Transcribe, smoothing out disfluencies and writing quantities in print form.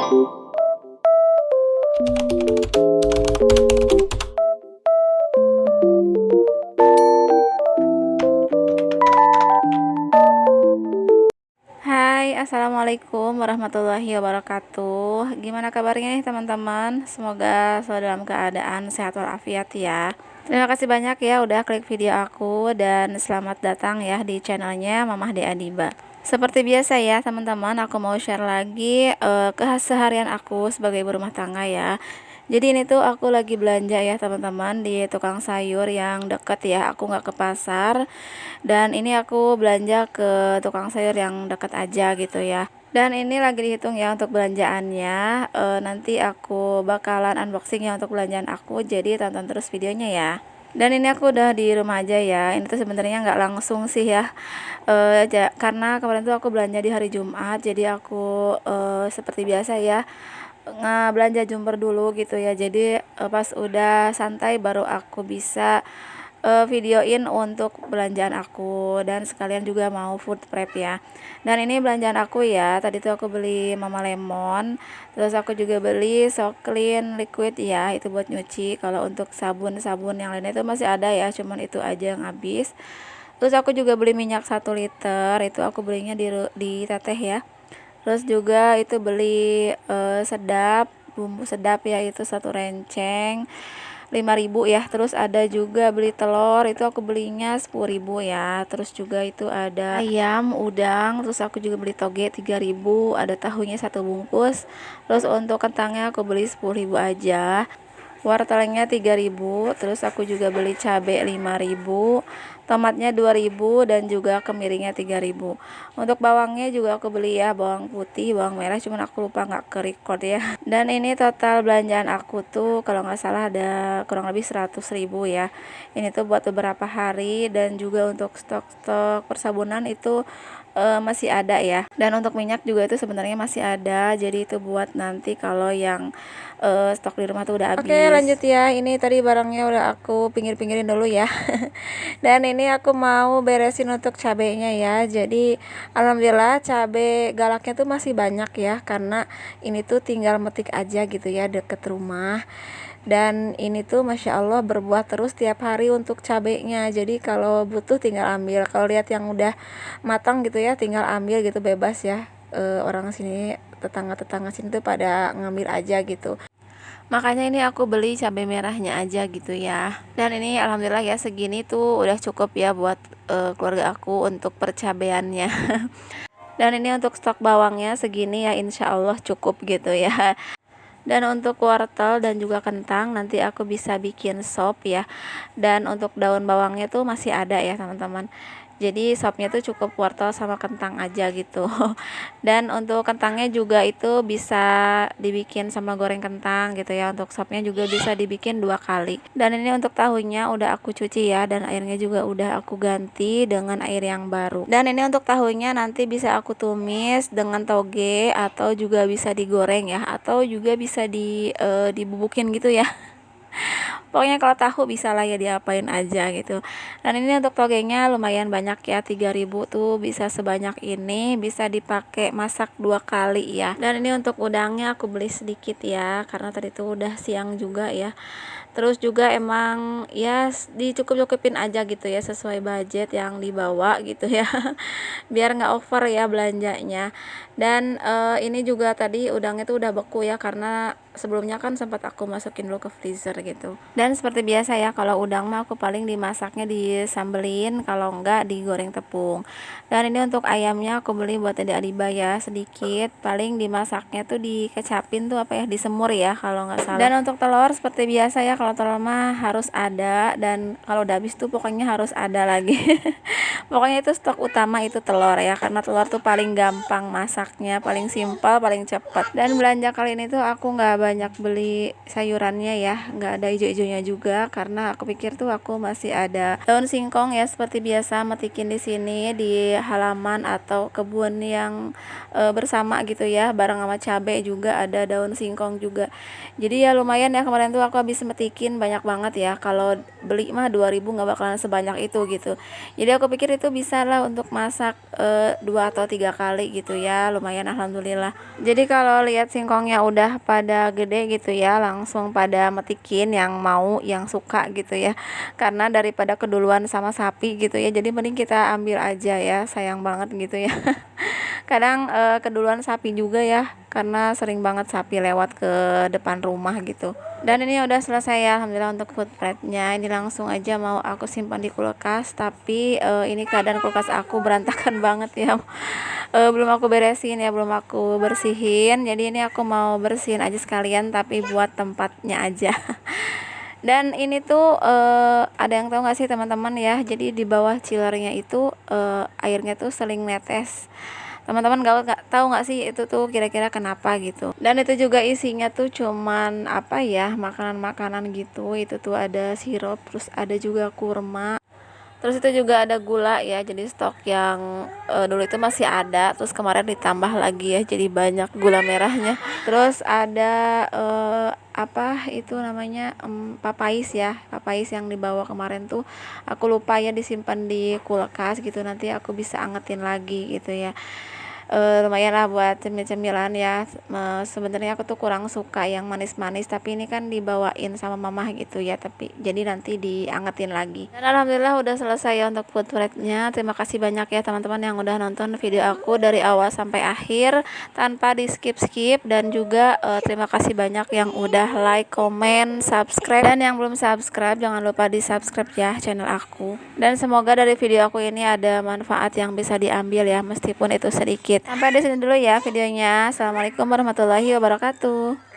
Hai, assalamualaikum warahmatullahi wabarakatuh. Gimana kabarnya nih teman-teman? Semoga selalu dalam keadaan sehat walafiat ya. Terima kasih banyak ya udah klik video aku, dan selamat datang ya di channelnya Mamah De Adiba. Seperti biasa ya teman-teman, aku mau share lagi keseharian aku sebagai ibu rumah tangga ya. Jadi ini tuh aku lagi belanja ya teman-teman di tukang sayur yang deket ya, aku nggak ke pasar. Dan ini aku belanja ke tukang sayur yang deket aja gitu ya. Dan ini lagi dihitung ya untuk belanjaannya. Nanti aku bakalan unboxing ya untuk belanjaan aku, jadi tonton terus videonya ya. Dan ini aku udah di rumah aja ya. Ini tuh sebenarnya nggak langsung sih ya, karena kemarin tuh aku belanja di hari Jumat, jadi aku seperti biasa ya belanja jumper dulu gitu ya. Jadi pas udah santai baru aku bisa videoin untuk belanjaan aku, dan sekalian juga mau food prep ya. Dan ini belanjaan aku ya, tadi tuh aku beli Mama Lemon, terus aku juga beli So Clean liquid ya, itu buat nyuci. Kalau untuk sabun-sabun yang lainnya itu masih ada ya, cuman itu aja yang habis. Terus aku juga beli minyak 1 liter, itu aku belinya di Teteh ya. Terus juga itu beli sedap, bumbu sedap ya, itu 1 renceng 5.000 ya. Terus ada juga beli telur, itu aku belinya 10.000 ya. Terus juga itu ada ayam udang, terus aku juga beli toge 3.000, ada tahunya 1 bungkus. Terus untuk kentangnya aku beli 10.000 aja, wortelnya 3.000. Terus aku juga beli cabai 5.000, tomatnya 2.000, dan juga kemiringnya 3.000. Untuk bawangnya juga aku beli ya, bawang putih, bawang merah, cuman aku lupa nggak ke record ya. Dan ini total belanjaan aku tuh kalau nggak salah ada kurang lebih 100.000 ya. Ini tuh buat beberapa hari, dan juga untuk stok-stok persabunan itu masih ada ya. Dan untuk minyak juga itu sebenarnya masih ada, jadi itu buat nanti kalau yang stok di rumah tuh udah habis. Oke, lanjut ya. Ini tadi barangnya udah aku pinggir-pinggirin dulu ya. Dan ini aku mau beresin untuk cabenya ya. Jadi alhamdulillah cabe galaknya tuh masih banyak ya, karena ini tuh tinggal metik aja gitu ya, deket rumah. Dan ini tuh Masya Allah berbuah terus tiap hari untuk cabenya. Jadi kalau butuh tinggal ambil, kalau lihat yang udah matang gitu ya tinggal ambil gitu, bebas ya. Orang sini, tetangga-tetangga sini tuh pada ngambil aja gitu. Makanya ini aku beli cabai merahnya aja gitu ya. Dan ini alhamdulillah ya, segini tuh udah cukup ya buat keluarga aku untuk percabeannya. Dan ini untuk stok bawangnya segini ya, insya Allah cukup gitu ya. Dan untuk wortel dan juga kentang nanti aku bisa bikin sop ya. Dan untuk daun bawangnya tuh masih ada ya teman-teman. Jadi sopnya tuh cukup wortel sama kentang aja gitu. Dan untuk kentangnya juga itu bisa dibikin sama goreng kentang gitu ya. Untuk sopnya juga bisa dibikin 2 kali. Dan ini untuk tahunya udah aku cuci ya, dan airnya juga udah aku ganti dengan air yang baru. Dan ini untuk tahunya nanti bisa aku tumis dengan toge, atau juga bisa digoreng ya, atau juga bisa dibubukin gitu ya. Pokoknya kalau tahu bisa lah ya, diapain aja gitu. Dan ini untuk togenya lumayan banyak ya, 3.000 tuh bisa sebanyak ini, bisa dipakai masak 2 kali ya. Dan ini untuk udangnya aku beli sedikit ya, karena tadi tuh udah siang juga ya. Terus juga emang ya dicukup-cukupin aja gitu ya, sesuai budget yang dibawa gitu ya. Biar nggak over ya belanjanya. Dan ini juga tadi udangnya tuh udah beku ya, karena sebelumnya kan sempat aku masukin dulu ke freezer gitu. Dan seperti biasa ya, kalau udang mah aku paling dimasaknya disambelin, kalau enggak digoreng tepung. Dan ini untuk ayamnya aku beli buat Dede Adiba ya, sedikit. Paling dimasaknya tuh dikecapin tuh apa ya, disemur ya kalau nggak salah. Dan untuk telur seperti biasa ya, kalau telur mah harus ada, dan kalau udah habis tuh pokoknya harus ada lagi. Pokoknya itu stok utama itu telur ya, karena telur tuh paling gampang masaknya, paling simpel, paling cepat. Dan belanja kali ini tuh aku nggak banyak beli sayurannya ya, nggak ada hijau-hijaunya juga karena aku pikir tuh aku masih ada daun singkong ya, seperti biasa metikin di sini di halaman atau kebun yang bersama gitu ya, bareng sama cabai juga ada daun singkong juga. Jadi ya lumayan ya, kemarin tuh aku habis metikin banyak banget ya, kalau beli mah 2000 nggak bakalan sebanyak itu gitu. Jadi aku pikir itu bisa lah untuk masak 2 atau 3 kali gitu ya, lumayan alhamdulillah. Jadi kalau lihat singkongnya udah pada gede gitu ya, langsung pada metikin yang mau, yang suka gitu ya, karena daripada keduluan sama sapi gitu ya, jadi mending kita ambil aja ya, sayang banget gitu ya. Kadang keduluan sapi juga ya, karena sering banget sapi lewat ke depan rumah gitu. Dan ini udah selesai ya alhamdulillah untuk food prepnya. Ini langsung aja mau aku simpan di kulkas, tapi ini keadaan kulkas aku berantakan banget ya. Belum aku beresin ya, belum aku bersihin. Jadi ini aku mau bersihin aja sekalian, tapi buat tempatnya aja. Dan ini tuh ada yang tahu nggak sih teman-teman ya, jadi di bawah chillernya itu airnya tuh seling netes. Teman-teman nggak tahu nggak sih itu tuh kira-kira kenapa gitu. Dan itu juga isinya tuh cuman apa ya, makanan-makanan gitu. Itu tuh ada sirup, terus ada juga kurma, terus itu juga ada gula ya, jadi stok yang dulu itu masih ada, terus kemarin ditambah lagi ya, jadi banyak gula merahnya. Terus ada apa itu namanya, papais ya, papais yang dibawa kemarin tuh aku lupa ya disimpan di kulkas gitu, nanti aku bisa angetin lagi gitu ya. Lumayan lah buat cemil-cemilan ya. Sebenarnya aku tuh kurang suka yang manis-manis, tapi ini kan dibawain sama mamah gitu ya, tapi jadi nanti diangetin lagi. Dan alhamdulillah udah selesai ya untuk food prep-nya. Terima kasih banyak ya teman-teman yang udah nonton video aku dari awal sampai akhir tanpa di skip-skip, dan juga terima kasih banyak yang udah like, comment, subscribe, dan yang belum subscribe jangan lupa di subscribe ya channel aku. Dan semoga dari video aku ini ada manfaat yang bisa diambil ya, meskipun itu sedikit. Sampai di sini dulu ya videonya. Assalamualaikum warahmatullahi wabarakatuh.